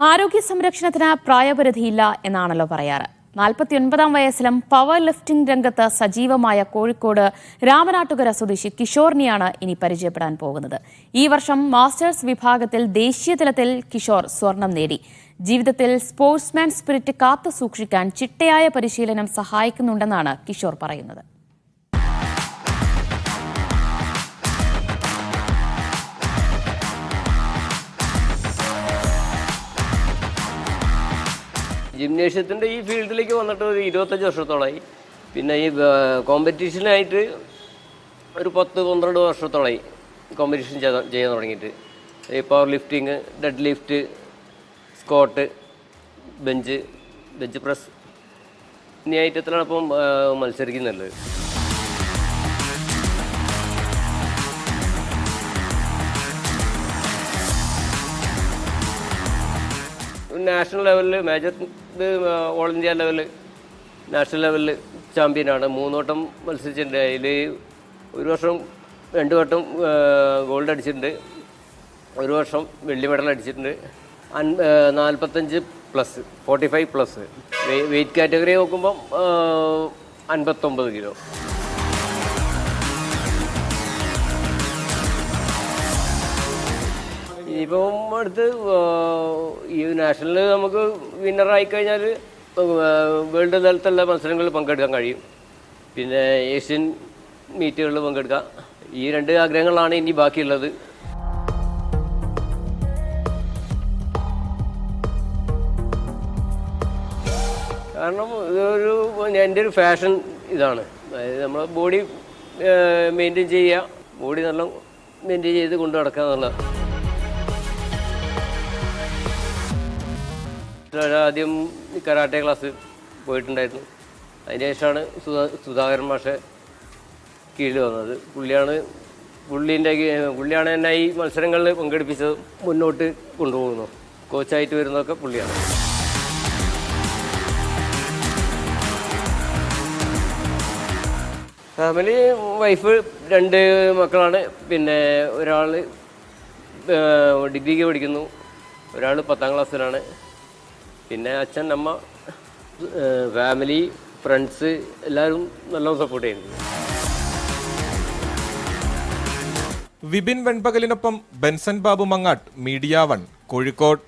ആരോഗ്യ സംരക്ഷണത്തിന് പ്രായപരിധിയില്ല എന്നാണല്ലോ പറയാറ്. 49-ാം വയസ്സിലും പവർ ലിഫ്റ്റിംഗ് രംഗത്ത് സജീവമായ കോഴിക്കോട് രാമനാട്ടുകര സ്വദേശി കിഷോറിനെയാണ് ഇനി പരിചയപ്പെടാൻ പോകുന്നത്. ഈ വർഷം മാസ്റ്റേഴ്സ് വിഭാഗത്തിൽ ദേശീയ തലത്തിൽ കിഷോർ സ്വർണം നേടി. ജീവിതത്തിൽ സ്പോർട്സ്മാൻ സ്പിരിറ്റ് കാത്തു സൂക്ഷിക്കാൻ ചിട്ടയായ പരിശീലനം സഹായിക്കുന്നുണ്ടെന്നാണ് കിഷോർ പറയുന്നത്. ജിംനേഷ്യത്തിൻ്റെ ഈ ഫീൽഡിലേക്ക് വന്നിട്ട് ഒരു 25 വർഷത്തോളമായി. പിന്നെ ഈ കോമ്പറ്റീഷനായിട്ട് ഒരു 10-12 വർഷത്തോളമായി കോമ്പറ്റീഷൻ ചെയ്യാൻ തുടങ്ങിയിട്ട്. ഈ power lifting, dead lift, squat, bench press എന്നീ ഐറ്റത്തിലാണ് ഇപ്പം മത്സരിക്കുന്നുള്ളത്. നാഷണൽ ലെവലിൽ മേജർ ഓൾ ഇന്ത്യ ലെവലിൽ നാഷണൽ ലെവലിൽ ചാമ്പ്യനാണ്. 3 വട്ടം മത്സരിച്ചിട്ടുണ്ട്. അതിൽ 1 വർഷം 2 വട്ടം ഗോൾഡ് അടിച്ചിട്ടുണ്ട്, 1 വർഷം വെള്ളി മെഡൽ അടിച്ചിട്ടുണ്ട്. 45+, 45+. വെയ്റ്റ് കാറ്റഗറി നോക്കുമ്പം 59 കിലോ. ഇനിയിപ്പം അടുത്ത് ഈ നാഷണൽ നമുക്ക് വിന്നറായി കഴിഞ്ഞാൽ വേൾഡ് തലത്തിലുള്ള മത്സരങ്ങളിൽ പങ്കെടുക്കാൻ കഴിയും. പിന്നെ ഏഷ്യൻ മീറ്റുകളിൽ പങ്കെടുക്കാം. ഈ 2 ആഗ്രഹങ്ങളാണ് ഇനി ബാക്കിയുള്ളത്. കാരണം എൻ്റെ ഒരു ഫാഷൻ ഇതാണ്. അതായത് നമ്മൾ ബോഡി മെയിൻറ്റെയിൻ ചെയ്യുക, ബോഡി നല്ല മെയിൻറ്റെയിൻ ചെയ്ത് കൊണ്ടു നടക്കുക എന്നുള്ളത്. ആദ്യം കരാട്ടെ ക്ലാസ് പോയിട്ടുണ്ടായിരുന്നു. അതിന് ശേഷമാണ് സുധാകരൻ മാഷെ കീഴിൽ വന്നത്. പുള്ളിയാണ് എന്നെ ഈ മത്സരങ്ങളിൽ പങ്കെടുപ്പിച്ചത്, മുന്നോട്ട് കൊണ്ടുപോകുന്നു. കോച്ചായിട്ട് വരുന്നതൊക്കെ പുള്ളിയാണ്. ഫാമിലി, വൈഫ്, 2 മക്കളാണ്. പിന്നെ ഒരാൾ ഡിഗ്രിക്ക് പഠിക്കുന്നു, ഒരാൾ 10ാം ക്ലാസ്സിലാണ്. പിന്നെ അച്ഛൻ, അമ്മ, ഫാമിലി, ഫ്രണ്ട്സ് എല്ലാവരും നല്ലോണം സപ്പോർട്ട് ചെയ്യുന്നു. വിപിൻ വെൺപകലിനൊപ്പം ബെൻസൻ ബാബു മങ്ങാട്ട്, മീഡിയ 1, കോഴിക്കോട്.